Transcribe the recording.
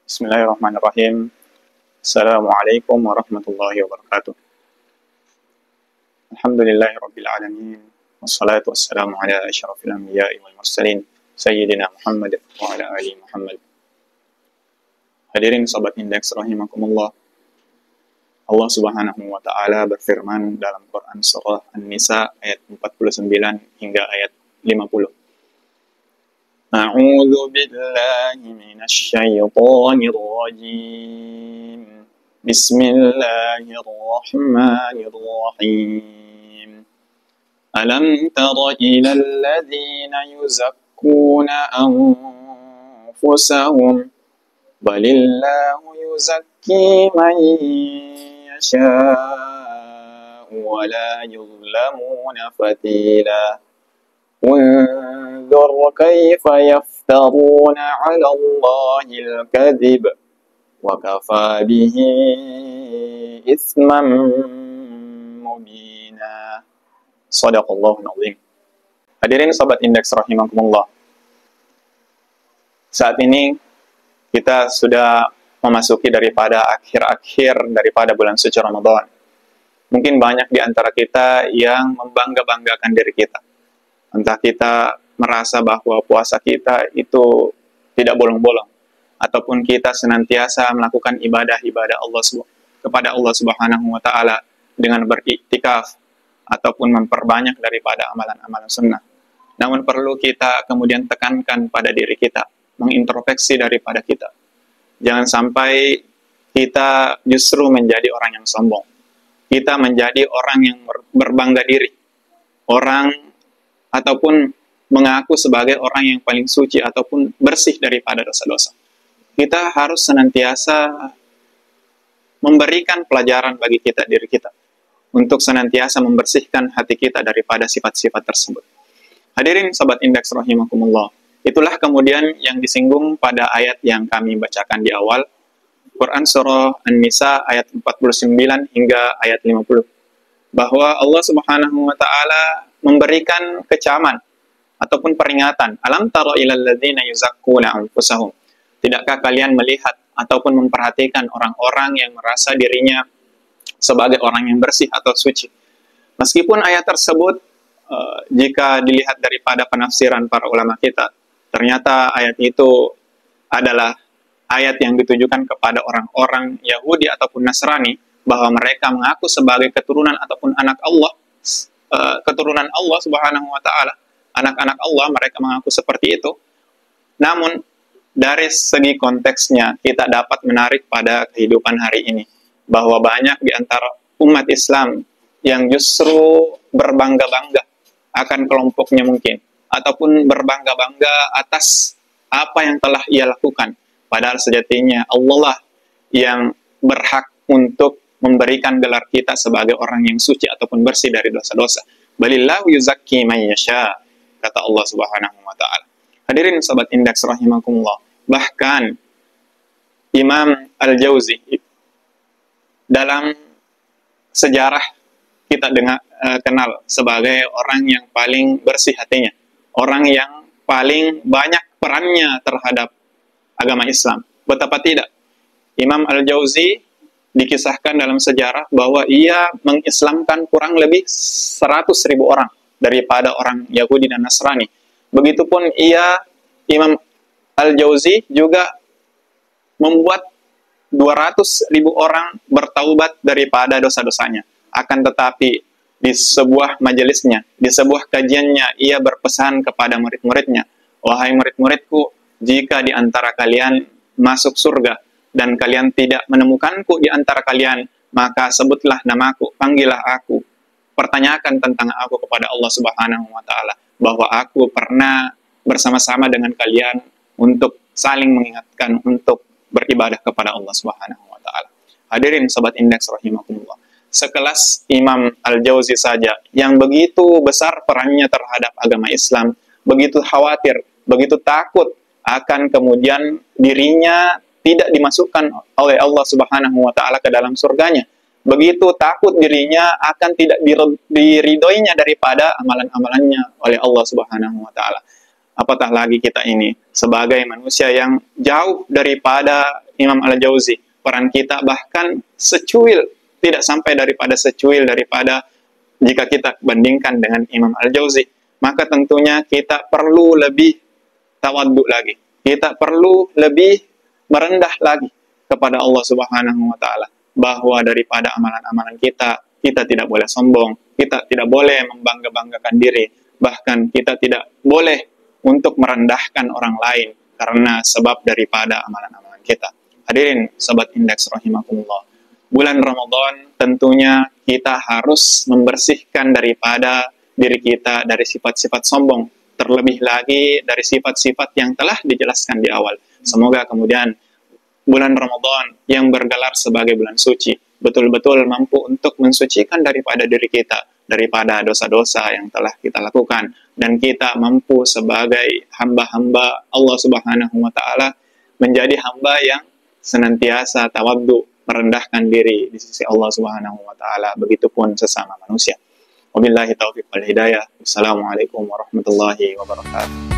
Bismillahirrahmanirrahim. Assalamualaikum warahmatullahi wabarakatuh. Alhamdulillahirabbil alamin. Wassalatu wassalamu ala asyrafil anbiya'i wal mursalin sayyidina Muhammad wa ala ali Muhammad. Hadirin sahabat Indeks rahimakumullah. Allah Subhanahu wa taala berfirman dalam Quran surah An-Nisa ayat 49 hingga ayat 50. A'udzu billahi minasy syaithanir rajim. Bismillahirrahmanirrahim. Alam tara ilal ladzina yuzakkuna anfusahum balillahu yuzakki man yasha'u wa la yuzlamuna fatila. انظر كيف يفترون على الله الكذب وكفى به إثما مبينا. Shadaqallahul azim. Hadirin sahabat Indeks rahimakumullah. Saat ini kita sudah memasuki daripada akhir-akhir daripada bulan suci Ramadan. Mungkin banyak di antara kita yang membangga-banggakan diri kita. Entah kita merasa bahwa puasa kita itu tidak bolong-bolong, ataupun kita senantiasa melakukan ibadah-ibadah kepada Allah Subhanahu wa taala dengan beriktikaf ataupun memperbanyak daripada amalan-amalan sunnah. Namun perlu kita kemudian tekankan pada diri kita, mengintrospeksi daripada kita. Jangan sampai kita justru menjadi orang yang sombong. Kita menjadi orang yang berbangga diri. Orang ataupun mengaku sebagai orang yang paling suci ataupun bersih daripada dosa-dosa. Kita harus senantiasa memberikan pelajaran bagi diri kita untuk senantiasa membersihkan hati kita daripada sifat-sifat tersebut. Hadirin sahabat Indeks rahimakumullah. Itulah kemudian yang disinggung pada ayat yang kami bacakan di awal, Quran surah An-Nisa ayat 49 hingga ayat 50. Bahwa Allah Subhanahu wa taala memberikan kecaman ataupun peringatan. Alam tara ilal ladzina yuzakkuna anfusahum. Tidakkah kalian melihat ataupun memperhatikan orang-orang yang merasa dirinya sebagai orang yang bersih atau suci? Meskipun ayat tersebut jika dilihat daripada penafsiran para ulama kita, ternyata ayat itu adalah ayat yang ditujukan kepada orang-orang Yahudi ataupun Nasrani, bahwa mereka mengaku sebagai keturunan ataupun anak Allah, keturunan Allah Subhanahu wa taala, anak-anak Allah, mereka mengaku seperti itu. Namun dari segi konteksnya kita dapat menarik pada kehidupan hari ini bahwa banyak di antara umat Islam yang justru berbangga-bangga akan kelompoknya mungkin, ataupun berbangga-bangga atas apa yang telah ia lakukan, padahal sejatinya Allah lah yang berhak untuk memberikan gelar kita sebagai orang yang suci ataupun bersih dari dosa-dosa. Balillahu yuzakki man yasha, kata Allah Subhanahu wa taala. Hadirin sahabat Indeks rahimakumullah. Bahkan Imam Al-Jauzi dalam sejarah kita kenal sebagai orang yang paling bersih hatinya, orang yang paling banyak perannya terhadap agama Islam. Betapa tidak, Imam Al-Jauzi dikisahkan dalam sejarah bahwa ia mengislamkan kurang lebih 100.000 orang daripada orang Yahudi dan Nasrani. Begitupun Imam Al-Jauzi juga membuat 200.000 orang bertaubat daripada dosa-dosanya. Akan tetapi di sebuah majelisnya, di sebuah kajiannya, ia berpesan kepada murid-muridnya, wahai murid-muridku, jika di antara kalian masuk surga dan kalian tidak menemukanku di antara kalian, maka sebutlah namaku, panggillah aku, pertanyakan tentang aku kepada Allah Subhanahu wa taala, bahwa aku pernah bersama-sama dengan kalian untuk saling mengingatkan untuk beribadah kepada Allah Subhanahu wa taala. Hadirin sahabat Indeks rahimakumullah. Sekelas Imam Al-Jauzi saja yang begitu besar perannya terhadap agama Islam, begitu khawatir, begitu takut akan kemudian dirinya tidak dimasukkan oleh Allah Subhanahu wa taala ke dalam surganya. Begitu takut dirinya akan tidak diridhoinya daripada amalan-amalannya oleh Allah Subhanahu wa taala. Apatah lagi kita ini sebagai manusia yang jauh daripada Imam Al-Jauzi, peran kita bahkan secuil, tidak sampai daripada secuil daripada jika kita bandingkan dengan Imam Al-Jauzi. Maka tentunya kita perlu lebih tawaddu lagi. Kita perlu lebih merendah lagi kepada Allah Subhanahu wa taala, bahwa daripada amalan-amalan kita tidak boleh sombong, kita tidak boleh membangga-banggakan diri, bahkan kita tidak boleh untuk merendahkan orang lain karena sebab daripada amalan-amalan kita. Hadirin Sobat Indeks rahimakumullah. Bulan Ramadan tentunya kita harus membersihkan daripada diri kita dari sifat-sifat sombong, terlebih lagi dari sifat-sifat yang telah dijelaskan di awal. Semoga kemudian bulan Ramadan yang bergelar sebagai bulan suci betul-betul mampu untuk mensucikan daripada diri kita, daripada dosa-dosa yang telah kita lakukan, dan kita mampu sebagai hamba-hamba Allah Subhanahu wa taala menjadi hamba yang senantiasa tawaddu, merendahkan diri di sisi Allah Subhanahu wa taala, begitupun sesama manusia. Wabillahi taufiq wal hidayah. Wassalamualaikum warahmatullahi wabarakatuh.